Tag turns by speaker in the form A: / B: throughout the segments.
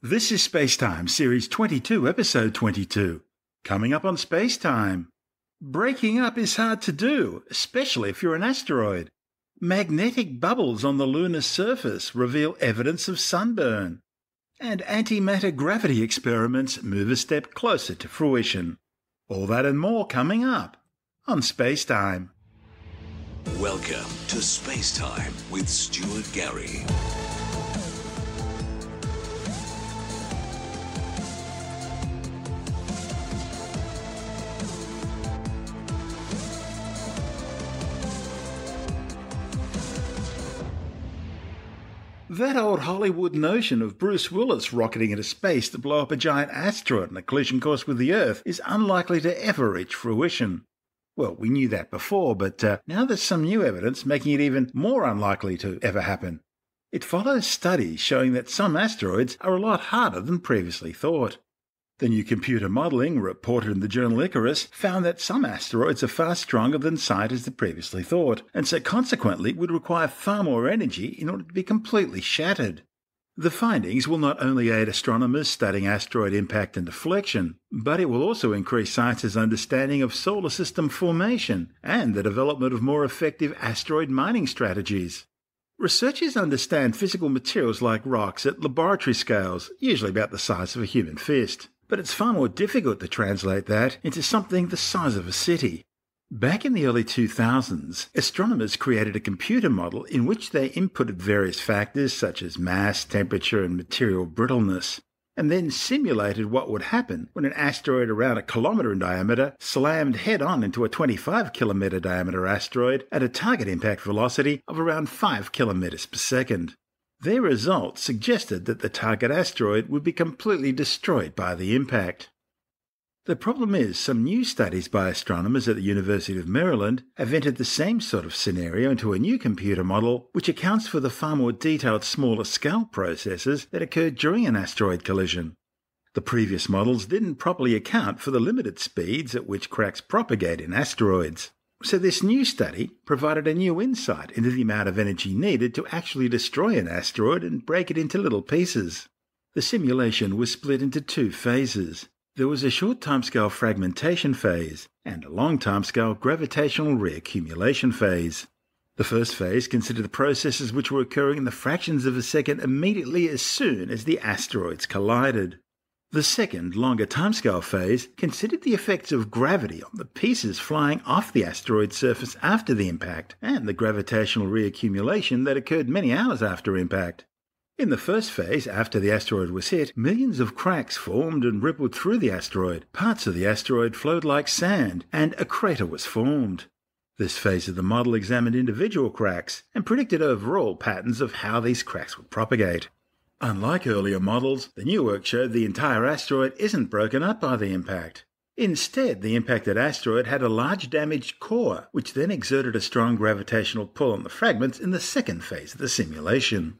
A: This is SpaceTime, Series 22, Episode 22. Coming up on SpaceTime. Breaking up is hard to do, especially if you're an asteroid. Magnetic bubbles on the lunar surface reveal evidence of sunburn. And antimatter gravity experiments move a step closer to fruition. All that and more coming up on SpaceTime.
B: Welcome to SpaceTime with Stuart Gary.
A: That old Hollywood notion of Bruce Willis rocketing into space to blow up a giant asteroid on a collision course with the Earth is unlikely to ever reach fruition. Well, we knew that before, but now there's some new evidence making it even more unlikely to ever happen. It follows studies showing that some asteroids are a lot harder than previously thought. The new computer modelling, reported in the journal Icarus, found that some asteroids are far stronger than scientists had previously thought, and so consequently would require far more energy in order to be completely shattered. The findings will not only aid astronomers studying asteroid impact and deflection, but it will also increase science's understanding of solar system formation and the development of more effective asteroid mining strategies. Researchers understand physical materials like rocks at laboratory scales, usually about the size of a human fist. But it's far more difficult to translate that into something the size of a city. Back in the early 2000s, astronomers created a computer model in which they inputted various factors such as mass, temperature, and material brittleness, and then simulated what would happen when an asteroid around 1 kilometre in diameter slammed head-on into a 25-kilometre diameter asteroid at a target impact velocity of around 5 kilometres per second. Their results suggested that the target asteroid would be completely destroyed by the impact. The problem is, some new studies by astronomers at the University of Maryland have entered the same sort of scenario into a new computer model which accounts for the far more detailed smaller scale processes that occurred during an asteroid collision. The previous models didn't properly account for the limited speeds at which cracks propagate in asteroids. So this new study provided a new insight into the amount of energy needed to actually destroy an asteroid and break it into little pieces. The simulation was split into two phases. There was a short timescale fragmentation phase and a long timescale gravitational reaccumulation phase. The first phase considered the processes which were occurring in the fractions of a second immediately as soon as the asteroids collided. The second, longer timescale phase considered the effects of gravity on the pieces flying off the asteroid surface after the impact, and the gravitational reaccumulation that occurred many hours after impact. In the first phase, after the asteroid was hit, millions of cracks formed and rippled through the asteroid. Parts of the asteroid flowed like sand, and a crater was formed. This phase of the model examined individual cracks and predicted overall patterns of how these cracks would propagate. Unlike earlier models, the new work showed the entire asteroid isn't broken up by the impact. Instead, the impacted asteroid had a large damaged core, which then exerted a strong gravitational pull on the fragments in the second phase of the simulation.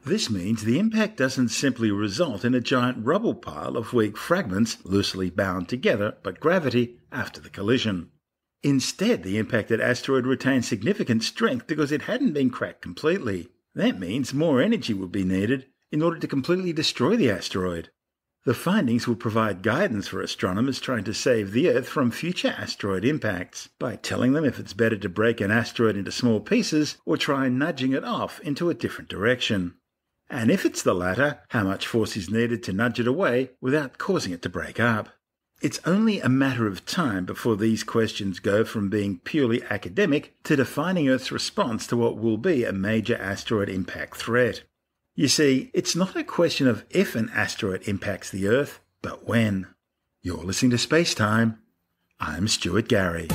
A: This means the impact doesn't simply result in a giant rubble pile of weak fragments loosely bound together by gravity after the collision. Instead, the impacted asteroid retained significant strength because it hadn't been cracked completely. That means more energy would be needed in order to completely destroy the asteroid. The findings will provide guidance for astronomers trying to save the Earth from future asteroid impacts by telling them if it's better to break an asteroid into small pieces or try nudging it off into a different direction. And if it's the latter, how much force is needed to nudge it away without causing it to break up. It's only a matter of time before these questions go from being purely academic to defining Earth's response to what will be a major asteroid impact threat. You see, it's not a question of if an asteroid impacts the Earth, but when. You're listening to SpaceTime. I'm Stuart Gary.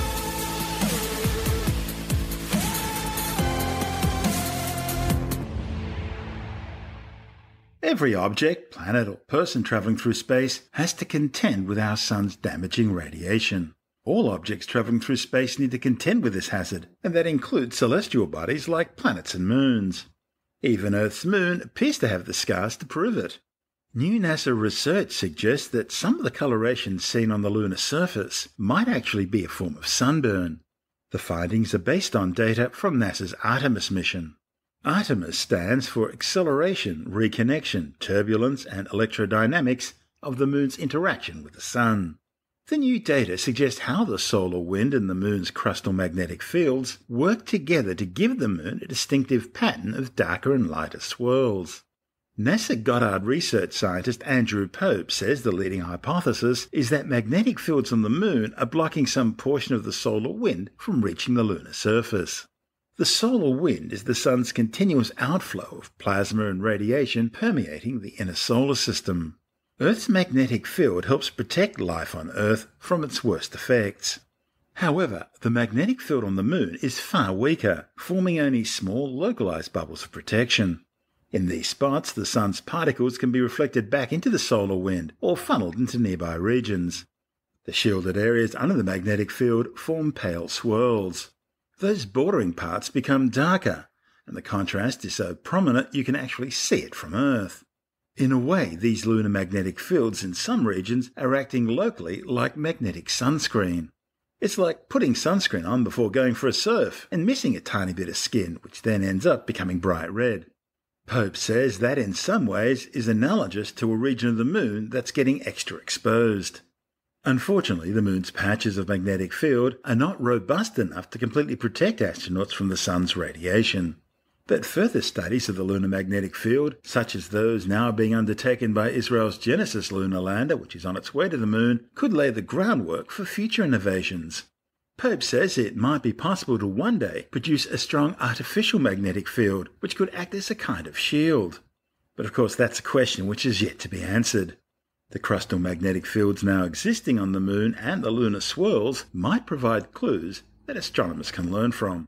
A: Every object, planet or person travelling through space has to contend with our sun's damaging radiation. All objects travelling through space need to contend with this hazard, and that includes celestial bodies like planets and moons. Even Earth's moon appears to have the scars to prove it. New NASA research suggests that some of the coloration seen on the lunar surface might actually be a form of sunburn. The findings are based on data from NASA's Artemis mission. Artemis stands for acceleration, reconnection, turbulence, and electrodynamics of the Moon's interaction with the Sun. The new data suggests how the solar wind and the Moon's crustal magnetic fields work together to give the Moon a distinctive pattern of darker and lighter swirls. NASA Goddard research scientist Andrew Pope says the leading hypothesis is that magnetic fields on the Moon are blocking some portion of the solar wind from reaching the lunar surface. The solar wind is the Sun's continuous outflow of plasma and radiation permeating the inner solar system. Earth's magnetic field helps protect life on Earth from its worst effects. However, the magnetic field on the Moon is far weaker, forming only small localized bubbles of protection. In these spots, the Sun's particles can be reflected back into the solar wind or funneled into nearby regions. The shielded areas under the magnetic field form pale swirls. Those bordering parts become darker, and the contrast is so prominent you can actually see it from Earth. In a way, these lunar magnetic fields in some regions are acting locally like magnetic sunscreen. It's like putting sunscreen on before going for a surf and missing a tiny bit of skin, which then ends up becoming bright red. Pope says that in some ways is analogous to a region of the Moon that's getting extra exposed. Unfortunately, the Moon's patches of magnetic field are not robust enough to completely protect astronauts from the Sun's radiation. But further studies of the lunar magnetic field, such as those now being undertaken by Israel's Genesis lunar lander, which is on its way to the Moon, could lay the groundwork for future innovations. Pope says it might be possible to one day produce a strong artificial magnetic field, which could act as a kind of shield. But of course that's a question which is yet to be answered. The crustal magnetic fields now existing on the Moon and the lunar swirls might provide clues that astronomers can learn from.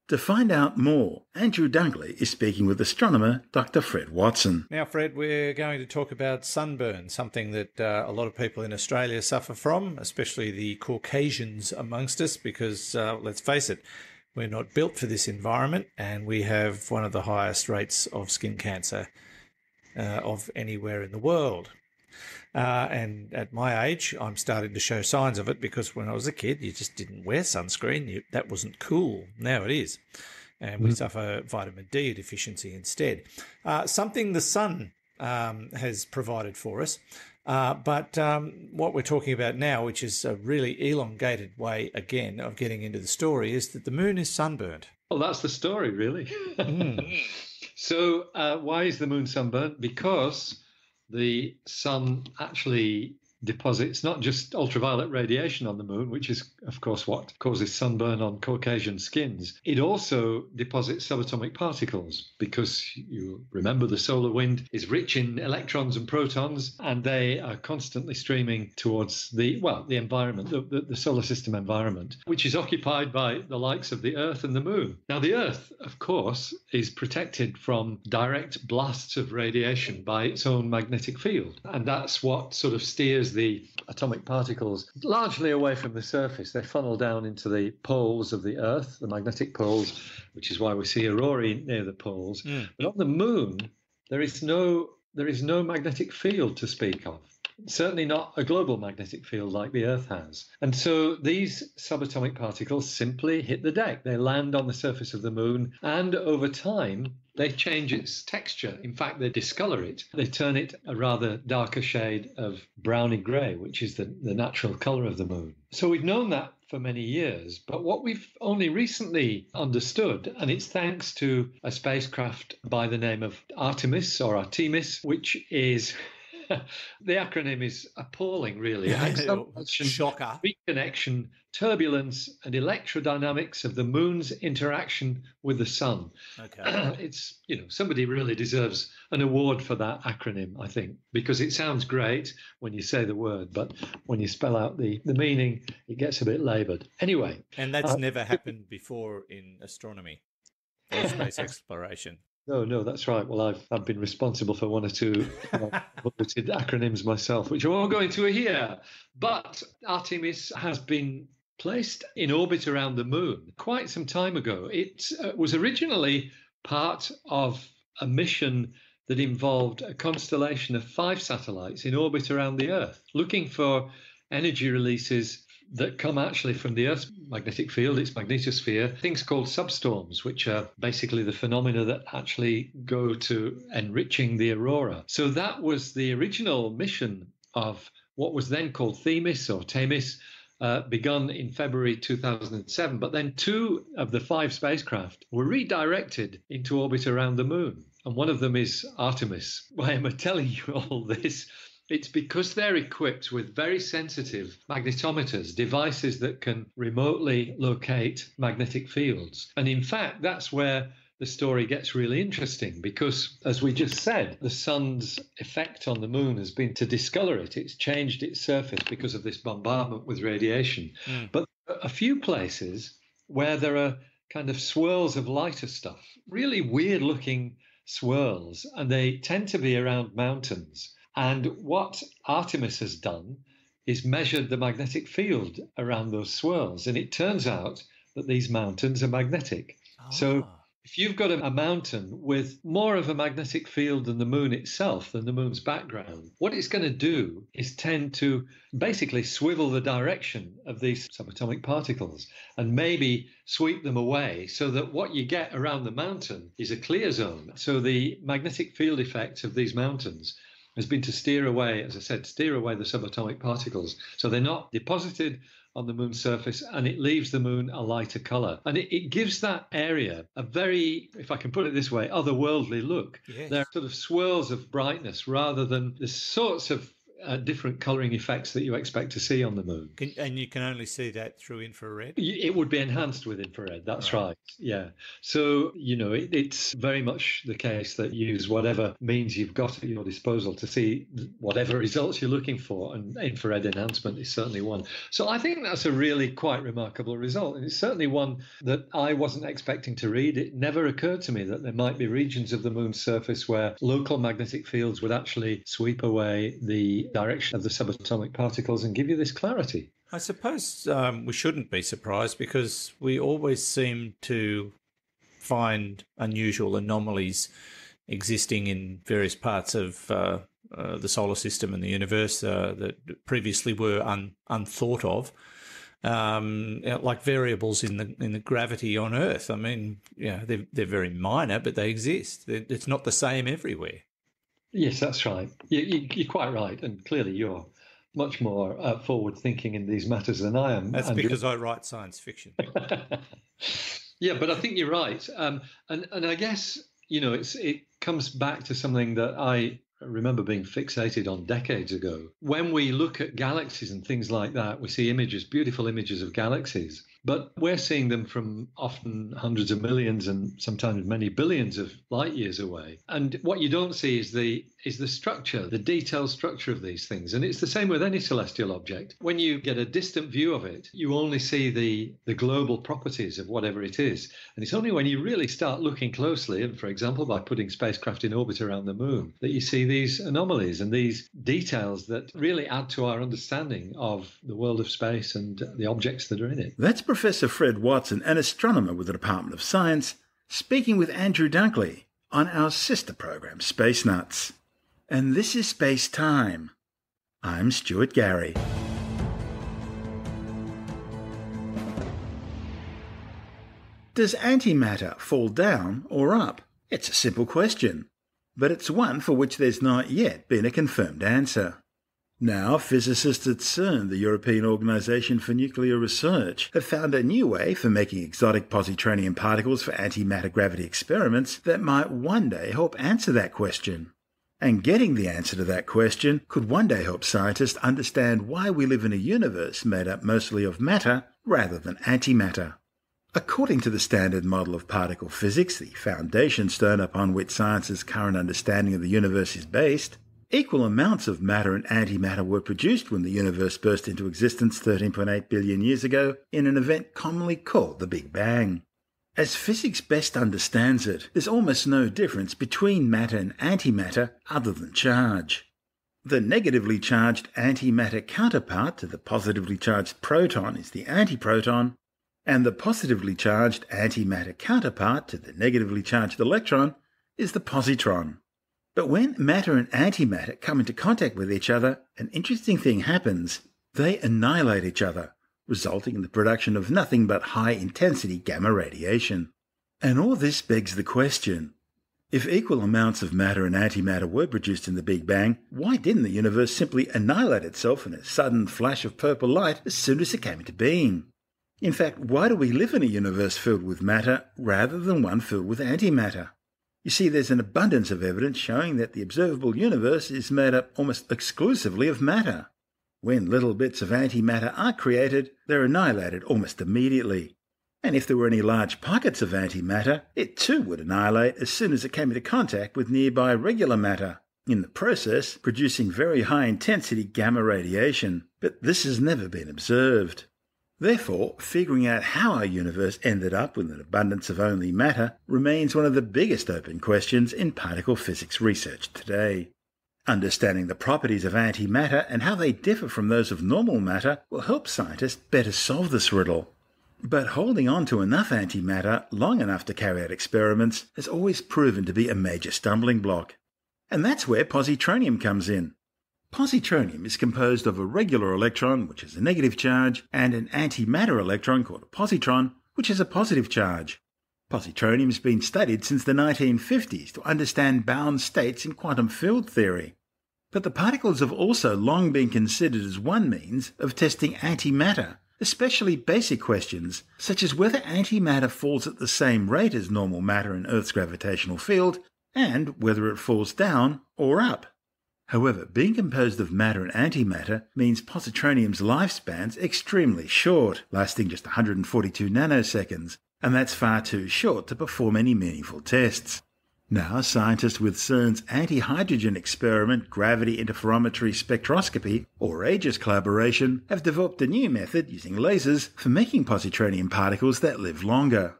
A: To find out more, Andrew Dunkley is speaking with astronomer Dr. Fred Watson.
C: Now, Fred, we're going to talk about sunburn, something that a lot of people in Australia suffer from, especially the Caucasians amongst us, because let's face it, we're not built for this environment, and we have one of the highest rates of skin cancer of anywhere in the world. And at my age, I'm starting to show signs of it, because when I was a kid, you just didn't wear sunscreen. That wasn't cool. Now it is. And we suffer vitamin D deficiency instead. Something the sun has provided for us. But what we're talking about now, which is a really elongated way, again, of getting into the story, is that the Moon is sunburned.
D: Well, that's the story, really. So why is the Moon sunburned? Because the sun actually deposits not just ultraviolet radiation on the Moon, which is, of course, what causes sunburn on Caucasian skins. It also deposits subatomic particles, because you remember the solar wind is rich in electrons and protons, and they are constantly streaming towards the environment, the solar system environment, which is occupied by the likes of the Earth and the Moon. Now, the Earth, of course, is protected from direct blasts of radiation by its own magnetic field, and that's what sort of steers the atomic particles largely away from the surface. They funnel down into the poles of the Earth, the magnetic poles, which is why we see aurorae near the poles. But on the Moon, there is no magnetic field to speak of. Certainly not a global magnetic field like the Earth has. And so these subatomic particles simply hit the deck. They land on the surface of the Moon, and over time, they change its texture. In fact, they discolor it. They turn it a rather darker shade of browny grey, which is the natural colour of the Moon. So we've known that for many years, but what we've only recently understood, and it's thanks to a spacecraft by the name of Artemis, which is... the acronym is appalling, really. Acceleration,
C: shocker,
D: reconnection, turbulence, and electrodynamics of the Moon's interaction with the Sun.
C: Okay.
D: It's, somebody really deserves an award for that acronym, I think, because it sounds great when you say the word, but when you spell out the meaning, it gets a bit laboured. Anyway.
C: And that's never happened before in astronomy or space exploration.
D: No, that's right. Well, I've been responsible for one or two bulleted acronyms myself, which I won't go into here. But Artemis has been placed in orbit around the Moon quite some time ago. It was originally part of a mission that involved a constellation of 5 satellites in orbit around the Earth, looking for energy releases that come actually from the Earth's magnetic field, its magnetosphere, things called substorms, which are basically the phenomena that actually go to enriching the aurora. So that was the original mission of what was then called Themis or Themis, begun in February 2007. But then 2 of the 5 spacecraft were redirected into orbit around the moon. And one of them is Artemis. Why am I telling you all this? It's because they're equipped with very sensitive magnetometers, devices that can remotely locate magnetic fields. And in fact, that's where the story gets really interesting, because, as we just said, the sun's effect on the moon has been to discolor it. It's changed its surface because of this bombardment with radiation. But a few places where there are kind of swirls of lighter stuff, really weird looking swirls, and they tend to be around mountains. And what Artemis has done is measured the magnetic field around those swirls. And it turns out that these mountains are magnetic. So if you've got a mountain with more of a magnetic field than the moon itself, than the moon's background, what it's going to do is tend to basically swivel the direction of these subatomic particles and maybe sweep them away, so that what you get around the mountain is a clear zone. So the magnetic field effect of these mountains has been to steer away, as I said, steer away the subatomic particles. So they're not deposited on the moon's surface, and it leaves the moon a lighter color. And it gives that area a very, if I can put it this way, otherworldly look.
C: Yes.
D: They're sort of swirls of brightness rather than the sorts of different coloring effects that you expect to see on the moon.
C: And you can only see that through infrared?
D: It would be enhanced with infrared, that's right. Yeah. So, it's very much the case that you use whatever means you've got at your disposal to see whatever results you're looking for, and infrared enhancement is certainly one. So I think that's a really quite remarkable result, and it's certainly one that I wasn't expecting to read. It never occurred to me that there might be regions of the moon's surface where local magnetic fields would actually sweep away the direction of the subatomic particles and give you this clarity.
C: I suppose we shouldn't be surprised, because we always seem to find unusual anomalies existing in various parts of the solar system and the universe that previously were unthought of, like variables in the gravity on Earth. I mean, they're very minor, but they exist. It's not the same everywhere.
D: Yes, that's right. You're quite right. And clearly you're much more forward-thinking in these matters than I am.
C: That's
D: Andrew.
C: because I write science fiction.
D: Yeah, but I think you're right. And I guess, it comes back to something that I remember being fixated on decades ago. When we look at galaxies and things like that, we see images, beautiful images of galaxies. But we're seeing them from often hundreds of millions and sometimes many billions of light years away. And what you don't see is the structure, the detailed structure of these things. And it's the same with any celestial object. When you get a distant view of it, you only see the global properties of whatever it is. And it's only when you really start looking closely, and for example, by putting spacecraft in orbit around the moon, that you see these anomalies and these details that really add to our understanding of the world of space and the objects that are in it.
A: That's Professor Fred Watson, an astronomer with the Department of Science, speaking with Andrew Dunkley on our sister program, Space Nuts. And this is Space Time. I'm Stuart Gary. Does antimatter fall down or up? It's a simple question, but it's one for which there's not yet been a confirmed answer. Now, physicists at CERN, the European Organisation for Nuclear Research, have found a new way for making exotic positronium particles for antimatter gravity experiments that might one day help answer that question. And getting the answer to that question could one day help scientists understand why we live in a universe made up mostly of matter rather than antimatter. According to the Standard Model of Particle Physics, the foundation stone upon which science's current understanding of the universe is based, equal amounts of matter and antimatter were produced when the universe burst into existence 13.8 billion years ago in an event commonly called the Big Bang. As physics best understands it, there's almost no difference between matter and antimatter other than charge. The negatively charged antimatter counterpart to the positively charged proton is the antiproton, and the positively charged antimatter counterpart to the negatively charged electron is the positron. But when matter and antimatter come into contact with each other, an interesting thing happens. They annihilate each other, resulting in the production of nothing but high-intensity gamma radiation. And all this begs the question, if equal amounts of matter and antimatter were produced in the Big Bang, why didn't the universe simply annihilate itself in a sudden flash of purple light as soon as it came into being? In fact, why do we live in a universe filled with matter rather than one filled with antimatter? You see, there's an abundance of evidence showing that the observable universe is made up almost exclusively of matter. When little bits of antimatter are created, they're annihilated almost immediately. And if there were any large pockets of antimatter, it too would annihilate as soon as it came into contact with nearby regular matter, in the process producing very high-intensity gamma radiation. But this has never been observed. Therefore, figuring out how our universe ended up with an abundance of only matter remains one of the biggest open questions in particle physics research today. Understanding the properties of antimatter and how they differ from those of normal matter will help scientists better solve this riddle. But holding on to enough antimatter long enough to carry out experiments has always proven to be a major stumbling block. And that's where positronium comes in. Positronium is composed of a regular electron, which has a negative charge, and an antimatter electron called a positron, which has a positive charge. Positronium has been studied since the 1950s to understand bound states in quantum field theory. But the particles have also long been considered as one means of testing antimatter, especially basic questions such as whether antimatter falls at the same rate as normal matter in Earth's gravitational field, and whether it falls down or up. However, being composed of matter and antimatter means positronium's lifespan's extremely short, lasting just 142 nanoseconds, and that's far too short to perform any meaningful tests. Now, scientists with CERN's anti-hydrogen experiment gravity interferometry spectroscopy, or AGIS collaboration, have developed a new method using lasers for making positronium particles that live longer.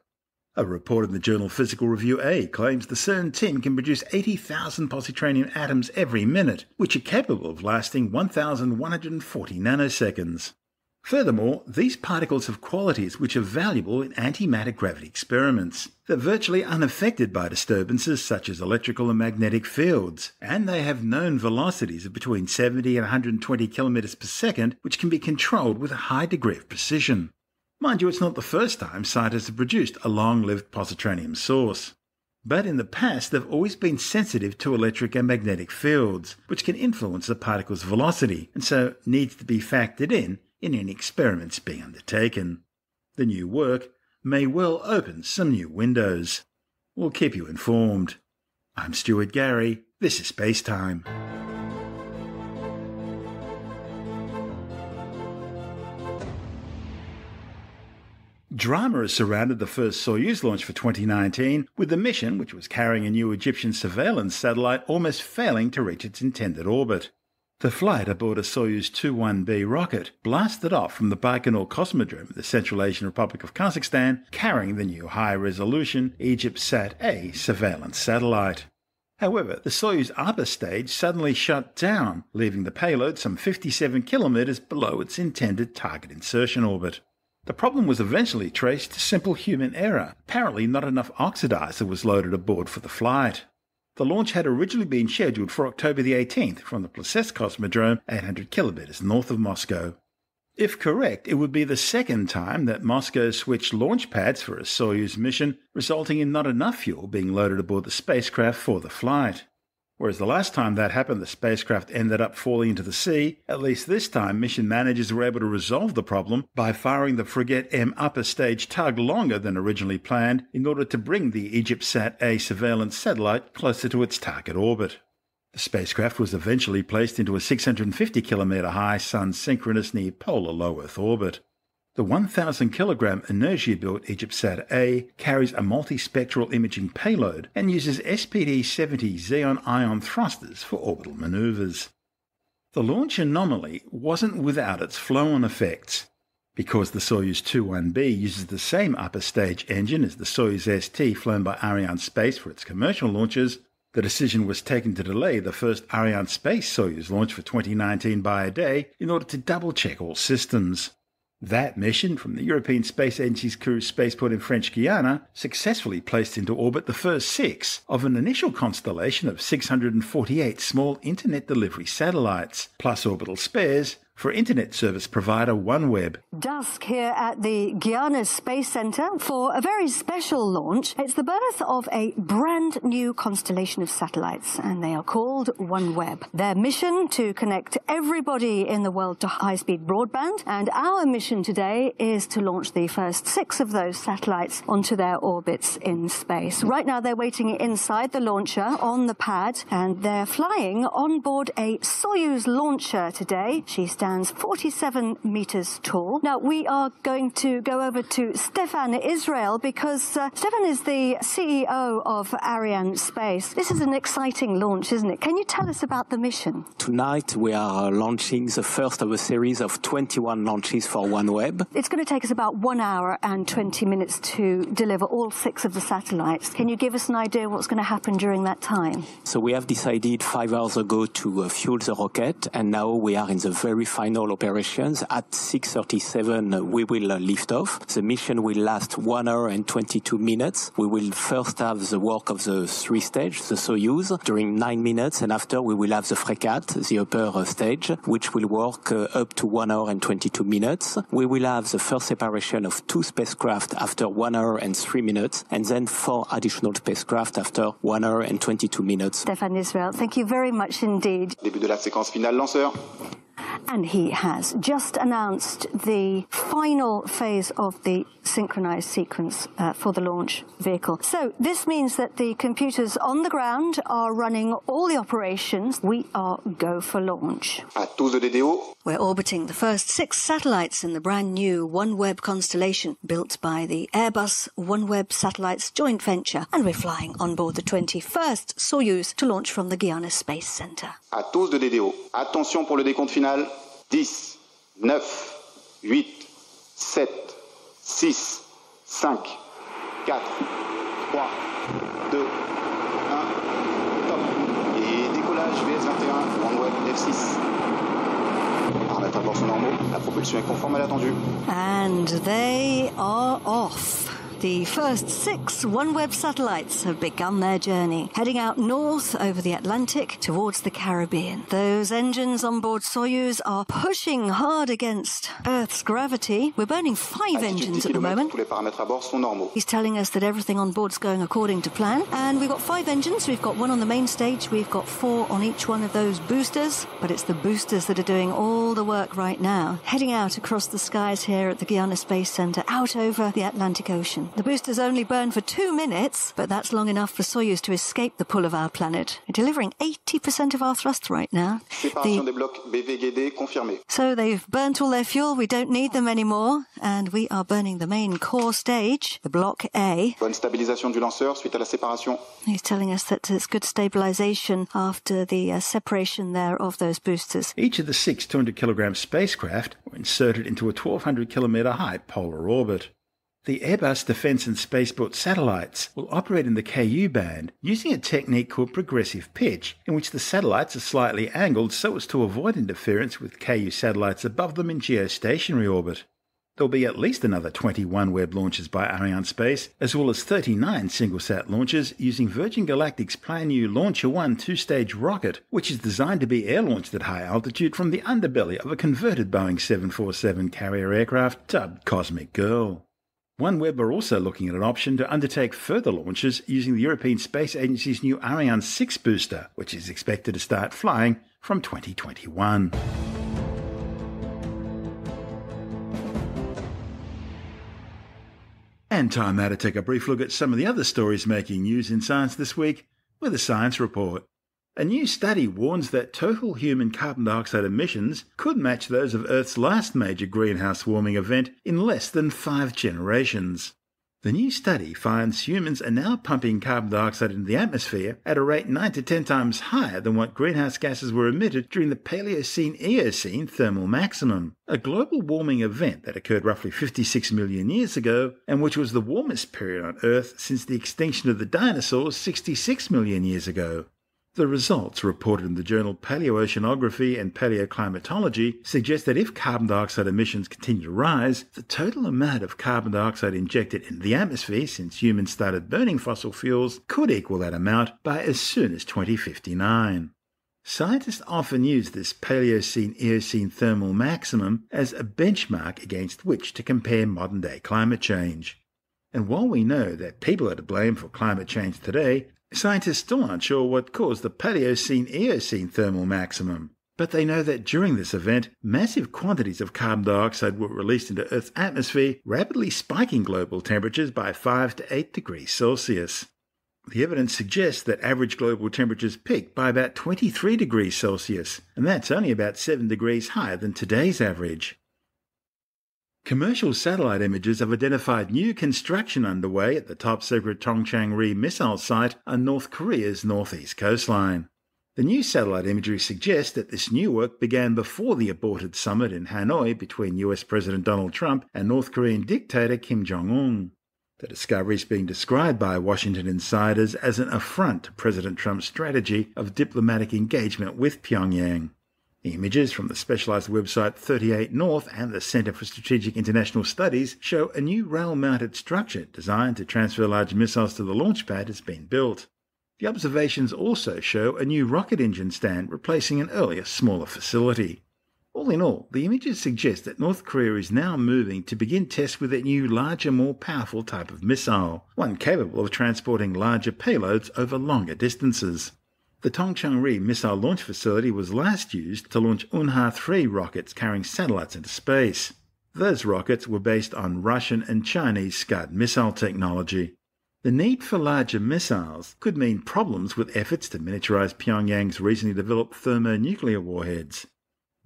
A: A report in the journal Physical Review A claims the CERN team can produce 80,000 positronium atoms every minute, which are capable of lasting 1,140 nanoseconds. Furthermore, these particles have qualities which are valuable in antimatter gravity experiments. They're virtually unaffected by disturbances such as electrical and magnetic fields, and they have known velocities of between 70 and 120 kilometers per second, which can be controlled with a high degree of precision. Mind you, it's not the first time scientists have produced a long-lived positronium source. But in the past, they've always been sensitive to electric and magnetic fields, which can influence the particle's velocity, and so needs to be factored in any experiments being undertaken. The new work may well open some new windows. We'll keep you informed. I'm Stuart Gary. This is SpaceTime. Drama has surrounded the first Soyuz launch for 2019, with the mission, which was carrying a new Egyptian surveillance satellite, almost failing to reach its intended orbit. The flight aboard a Soyuz 21B rocket blasted off from the Baikonur Cosmodrome in the Central Asian Republic of Kazakhstan, carrying the new high-resolution EgyptSat-A surveillance satellite. However, the Soyuz upper stage suddenly shut down, leaving the payload some 57 kilometers below its intended target insertion orbit. The problem was eventually traced to simple human error. Apparently not enough oxidizer was loaded aboard for the flight. The launch had originally been scheduled for October the 18th from the Plesetsk Cosmodrome 800 kilometers north of Moscow. If correct, it would be the second time that Moscow switched launch pads for a Soyuz mission, resulting in not enough fuel being loaded aboard the spacecraft for the flight. Whereas the last time that happened, the spacecraft ended up falling into the sea, at least this time mission managers were able to resolve the problem by firing the Frigate M upper stage tug longer than originally planned in order to bring the EgyptSat-A surveillance satellite closer to its target orbit. The spacecraft was eventually placed into a 650-kilometer high sun-synchronous near-polar low Earth orbit. The 1,000-kilogram inertia-built EgyptSat-A carries a multispectral imaging payload and uses SPD-70 Xeon-ion thrusters for orbital maneuvers. The launch anomaly wasn't without its flow-on effects. Because the Soyuz 21B uses the same upper stage engine as the Soyuz ST flown by Arianespace for its commercial launches, the decision was taken to delay the first Arianespace Soyuz launch for 2019 by a day in order to double-check all systems. That mission, from the European Space Agency's Kourou spaceport in French Guiana, successfully placed into orbit the first 6 of an initial constellation of 648 small internet delivery satellites, plus orbital spares, for internet service provider OneWeb.
E: Dusk here at the Guyana Space Centre for a very special launch. It's the birth of a brand new constellation of satellites, and they are called OneWeb. Their mission to connect everybody in the world to high-speed broadband, and our mission today is to launch the first 6 of those satellites onto their orbits in space. Right now they're waiting inside the launcher on the pad, and they're flying on board a Soyuz launcher today. She stands 47 meters tall. Now, we are going to go over to Stefan Israel because Stefan is the CEO of Ariane Space. This is an exciting launch, isn't it? Can you tell us about the mission?
F: Tonight, we are launching the first of a series of 21 launches for OneWeb.
E: It's going to take us about 1 hour and 20 minutes to deliver all 6 of the satellites. Can you give us an idea what's going to happen during that time?
F: So we have decided 5 hours ago to fuel the rocket, and now we are in the very final operations. At 6:37, we will lift off. The mission will last 1 hour and 22 minutes. We will first have the work of the 3 stage, the Soyuz, during 9 minutes, and after we will have the Fregat, the upper stage, which will work up to 1 hour and 22 minutes. We will have the first separation of 2 spacecraft after 1 hour and 3 minutes, and then 4 additional spacecraft after 1 hour and 22 minutes.
E: Stefan Israel, thank you very much indeed.
G: Début de la séquence finale lanceur.
E: And he has just announced the final phase of the synchronized sequence for the launch vehicle. So this means that the computers on the ground are running all the operations. We are go for launch.
G: À tous de DDO.
E: We're orbiting the first 6 satellites in the brand new OneWeb constellation built by the Airbus OneWeb Satellites joint venture, and we're flying on board the 21st Soyuz to launch from the Guyana Space Centre.
G: À tous de DDO. Attention pour le décompte final. 10, 9, 8, 7, 6, 5, 4, 3, 2, 1, top. Et décollage VS21, OneWeb F6. Paramètres à bord sont normaux, la propulsion est conforme à l'attendu.
E: And they are off. The first 6 OneWeb satellites have begun their journey, heading out north over the Atlantic towards the Caribbean. Those engines on board Soyuz are pushing hard against Earth's gravity. We're burning 5 engines at the moment.
G: Tous les paramètres à bord sont normaux.
E: He's telling us that everything on board's going according to plan. And we've got 5 engines. We've got 1 on the main stage. We've got 4 on each one of those boosters. But it's the boosters that are doing all the work right now, heading out across the skies here at the Guyana Space Centre, out over the Atlantic Ocean. The boosters only burn for 2 minutes, but that's long enough for Soyuz to escape the pull of our planet. We're delivering 80% of our thrust right now.
G: Séparation des blocs BVGD confirmée.
E: So they've burnt all their fuel, we don't need them anymore, and we are burning the main core stage, the Block A.
G: Bonne stabilisation du lanceur suite à la séparation.
E: He's telling us that it's good stabilization after the separation there of those boosters.
A: Each of the 6 200-kilogram spacecraft were inserted into a 1,200-kilometre high polar orbit. The Airbus Defence and Spaceport satellites will operate in the Ku band using a technique called progressive pitch, in which the satellites are slightly angled so as to avoid interference with Ku satellites above them in geostationary orbit. There will be at least another 20 OneWeb launches by Arianespace, as well as 39 single-sat launches using Virgin Galactic's brand new Launcher 1 2-stage rocket, which is designed to be air-launched at high altitude from the underbelly of a converted Boeing 747 carrier aircraft dubbed Cosmic Girl. OneWeb are also looking at an option to undertake further launches using the European Space Agency's new Ariane 6 booster, which is expected to start flying from 2021. And time now to take a brief look at some of the other stories making news in science this week with a science report. A new study warns that total human carbon dioxide emissions could match those of Earth's last major greenhouse warming event in less than 5 generations. The new study finds humans are now pumping carbon dioxide into the atmosphere at a rate 9 to 10 times higher than what greenhouse gases were emitted during the Paleocene-Eocene thermal maximum, a global warming event that occurred roughly 56 million years ago and which was the warmest period on Earth since the extinction of the dinosaurs 66 million years ago. The results, reported in the journal Paleoceanography and Paleoclimatology, suggest that if carbon dioxide emissions continue to rise, the total amount of carbon dioxide injected into the atmosphere since humans started burning fossil fuels could equal that amount by as soon as 2059. Scientists often use this Paleocene-Eocene thermal maximum as a benchmark against which to compare modern-day climate change. And while we know that people are to blame for climate change today, scientists still aren't sure what caused the Paleocene-Eocene thermal maximum. But they know that during this event, massive quantities of carbon dioxide were released into Earth's atmosphere, rapidly spiking global temperatures by 5 to 8 degrees Celsius. The evidence suggests that average global temperatures peaked by about 23 degrees Celsius, and that's only about 7 degrees higher than today's average. Commercial satellite images have identified new construction underway at the top-secret Tongchang-ri missile site on North Korea's northeast coastline. The new satellite imagery suggests that this new work began before the aborted summit in Hanoi between US President Donald Trump and North Korean dictator Kim Jong-un. The discovery is being described by Washington insiders as an affront to President Trump's strategy of diplomatic engagement with Pyongyang. The images from the specialized website 38 North and the Center for Strategic International Studies show a new rail-mounted structure designed to transfer large missiles to the launch pad has been built. The observations also show a new rocket engine stand replacing an earlier, smaller facility. All in all, the images suggest that North Korea is now moving to begin tests with a new, larger, more powerful type of missile, one capable of transporting larger payloads over longer distances. The Tongchang-ri missile launch facility was last used to launch Unha-3 rockets carrying satellites into space. Those rockets were based on Russian and Chinese Scud missile technology. The need for larger missiles could mean problems with efforts to miniaturize Pyongyang's recently developed thermonuclear warheads.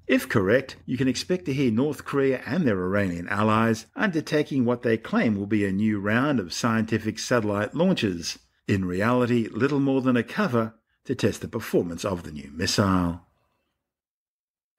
A: If correct, you can expect to hear North Korea and their Iranian allies undertaking what they claim will be a new round of scientific satellite launches. In reality, little more than a cover to test the performance of the new missile.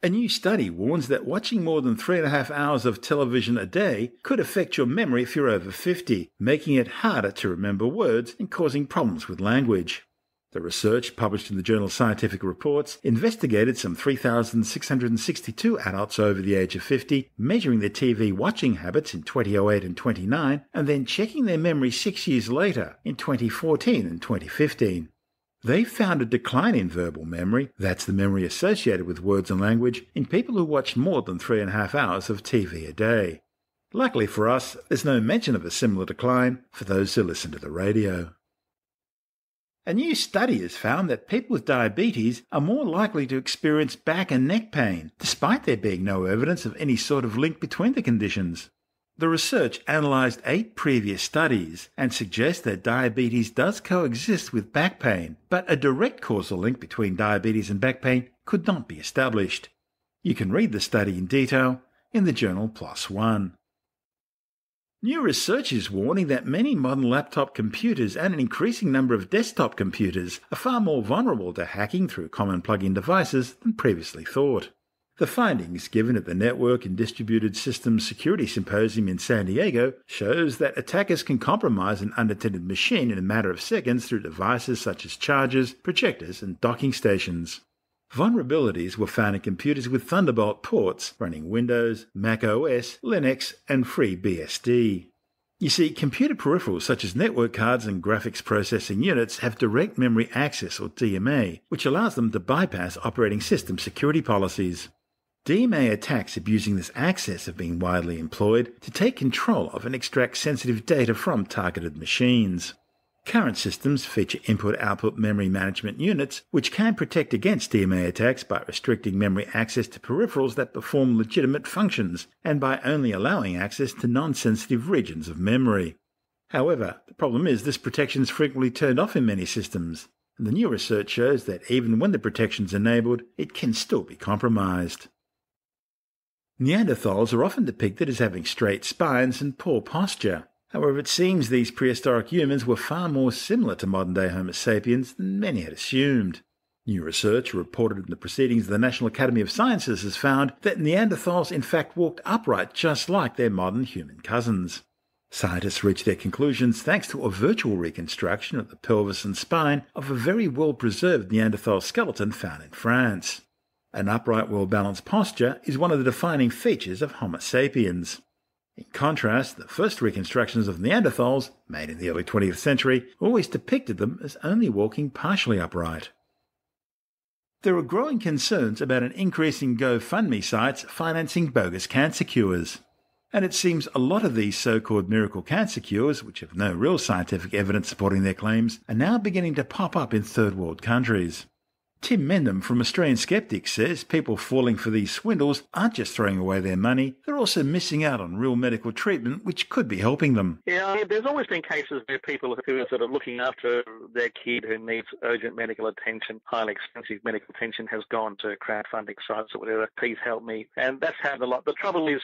A: A new study warns that watching more than 3.5 hours of television a day could affect your memory if you're over 50, making it harder to remember words and causing problems with language. The research, published in the journal Scientific Reports, investigated some 3,662 adults over the age of 50, measuring their TV watching habits in 2008 and 2009, and then checking their memory 6 years later in 2014 and 2015. They found a decline in verbal memory, that's the memory associated with words and language, in people who watched more than 3.5 hours of TV a day. Luckily for us, there's no mention of a similar decline for those who listen to the radio. A new study has found that people with diabetes are more likely to experience back and neck pain, despite there being no evidence of any sort of link between the conditions. The research analysed 8 previous studies and suggests that diabetes does coexist with back pain, but a direct causal link between diabetes and back pain could not be established. You can read the study in detail in the journal PLOS ONE. New research is warning that many modern laptop computers and an increasing number of desktop computers are far more vulnerable to hacking through common plug-in devices than previously thought. The findings given at the Network and Distributed Systems Security Symposium in San Diego shows that attackers can compromise an unattended machine in a matter of seconds through devices such as chargers, projectors, and docking stations. Vulnerabilities were found in computers with Thunderbolt ports running Windows, Mac OS, Linux, and FreeBSD. You see, computer peripherals such as network cards and graphics processing units have direct memory access, or DMA, which allows them to bypass operating system security policies. DMA attacks abusing this access have been widely employed to take control of and extract sensitive data from targeted machines. Current systems feature input-output memory management units, which can protect against DMA attacks by restricting memory access to peripherals that perform legitimate functions, and by only allowing access to non-sensitive regions of memory. However, the problem is this protection is frequently turned off in many systems, and the new research shows that even when the protection is enabled, it can still be compromised. Neanderthals are often depicted as having straight spines and poor posture. However, it seems these prehistoric humans were far more similar to modern-day Homo sapiens than many had assumed. New research reported in the Proceedings of the National Academy of Sciences has found that Neanderthals in fact walked upright just like their modern human cousins. Scientists reached their conclusions thanks to a virtual reconstruction of the pelvis and spine of a very well-preserved Neanderthal skeleton found in France. An upright, well-balanced posture is one of the defining features of Homo sapiens. In contrast, the first reconstructions of Neanderthals, made in the early 20th century, always depicted them as only walking partially upright. There are growing concerns about an increase in GoFundMe sites financing bogus cancer cures. And it seems a lot of these so-called miracle cancer cures, which have no real scientific evidence supporting their claims, are now beginning to pop up in third world countries. Tim Mendham from Australian Skeptics says people falling for these swindles aren't just throwing away their money, they're also missing out on real medical treatment which could be helping them.
H: Yeah, there's always been cases where people who are sort of looking after their kid who needs urgent medical attention, highly expensive medical attention, has gone to crowdfunding sites or whatever, please help me. And that's happened a lot. The trouble is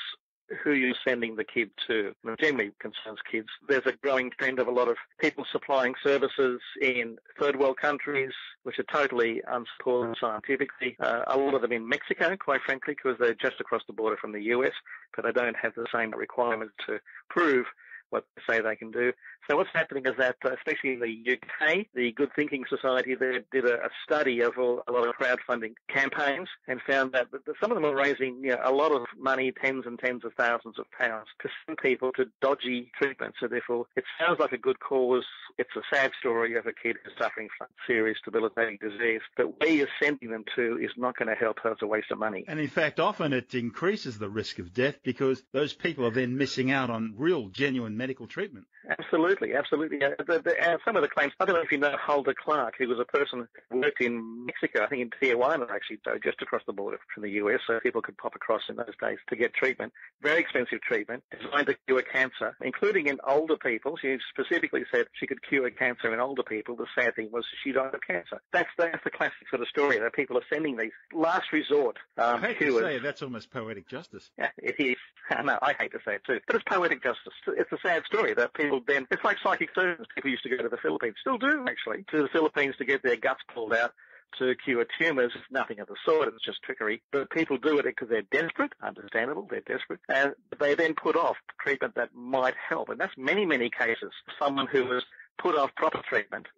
H: who you're sending the kid to. It generally concerns kids. There's a growing trend of a lot of people supplying services in third world countries, which are totally unsupported scientifically. A lot of them in Mexico, quite frankly, because they're just across the border from the US, but they don't have the same requirements to prove what they say they can do. So what's happening is that, especially in the UK, the Good Thinking Society there did a study of a lot of crowdfunding campaigns and found that some of them are raising a lot of money, tens and tens of thousands of pounds, to send people to dodgy treatment. So therefore, it sounds like a good cause. It's a sad story of a kid who's suffering from serious debilitating disease. But where you're sending them to is not going to help, so it's a waste of money.
A: And in fact, often it increases the risk of death because those people are then missing out on real, genuine medical treatment.
H: Absolutely. Some of the claims, I don't know if you know Huldah Clark, who was a person who worked in Mexico, I think in Tijuana actually, so just across the border from the US, so people could pop across in those days to get treatment. Very expensive treatment, designed to cure cancer, including in older people. She specifically said she could cure cancer in older people. The sad thing was she died of cancer. That's the classic sort of story that people are sending these last resort
A: I hate
H: cures.
A: to say it, that's almost poetic justice.
H: Yeah, it is. No, I hate to say it too. But it's poetic justice. It's a sad story that people then, it's like psychic surgeons. People used to go to the Philippines, still do actually, to the Philippines to get their guts pulled out to cure tumours. It's nothing of the sort. It's just trickery. But people do it because they're desperate. Understandable. They're desperate. And they then put off treatment that might help. And that's many, many cases. Someone who has put off proper treatment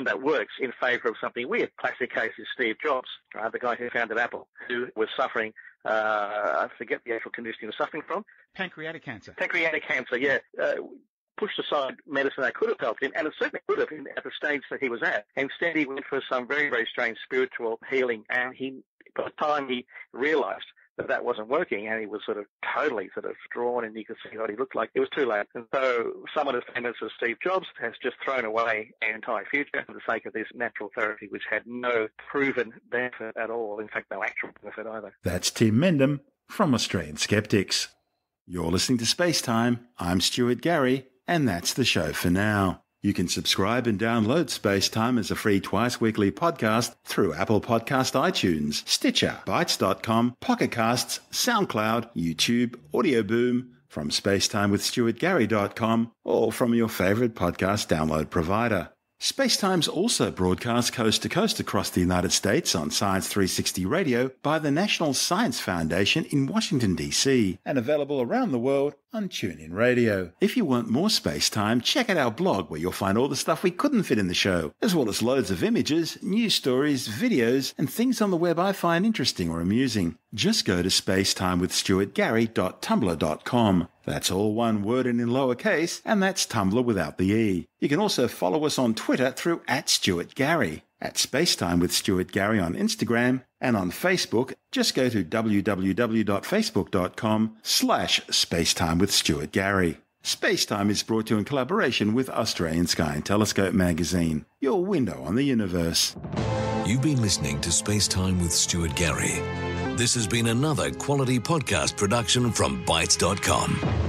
H: that works in favour of something weird. Classic case is Steve Jobs, right? The guy who founded Apple, who was suffering, I forget the actual condition he was suffering from.
A: Pancreatic cancer.
H: Pancreatic cancer, yeah. Pushed aside medicine that could have helped him, and it certainly could have at the stage that he was at. Instead, he went for some very, very strange spiritual healing, and by the time he realised that wasn't working, and he was totally drawn, and you could see what he looked like, it was too late. And so someone as famous as Steve Jobs has just thrown away an entire future for the sake of this natural therapy, which had no proven benefit at all. In fact, no actual benefit either.
A: That's Tim Mendham from Australian Skeptics. You're listening to Space Time. I'm Stuart Gary. And that's the show for now. You can subscribe and download SpaceTime as a free twice-weekly podcast through Apple Podcast iTunes, Stitcher, Bytes.com, Pocket Casts, SoundCloud, YouTube, Audio Boom, from SpaceTimeWithStuartGary.com, or from your favourite podcast download provider. SpaceTime's also broadcast coast to coast across the United States on Science 360 Radio by the National Science Foundation in Washington, D.C., and available around the world on TuneIn Radio. If you want more SpaceTime, check out our blog where you'll find all the stuff we couldn't fit in the show, as well as loads of images, news stories, videos, and things on the web I find interesting or amusing. Just go to spacetimewithstuartgary.tumblr.com. That's all one word and in lowercase, and that's Tumblr without the E. You can also follow us on Twitter through @StuartGary, at Spacetime with Stuart Gary on Instagram, and on Facebook, just go to www.facebook.com/Spacetime with Stuart Gary. Spacetime is brought to you in collaboration with Australian Sky and Telescope magazine, your window on the universe.
B: You've been listening to Spacetime with Stuart Gary. This has been another quality podcast production from Bytes.com.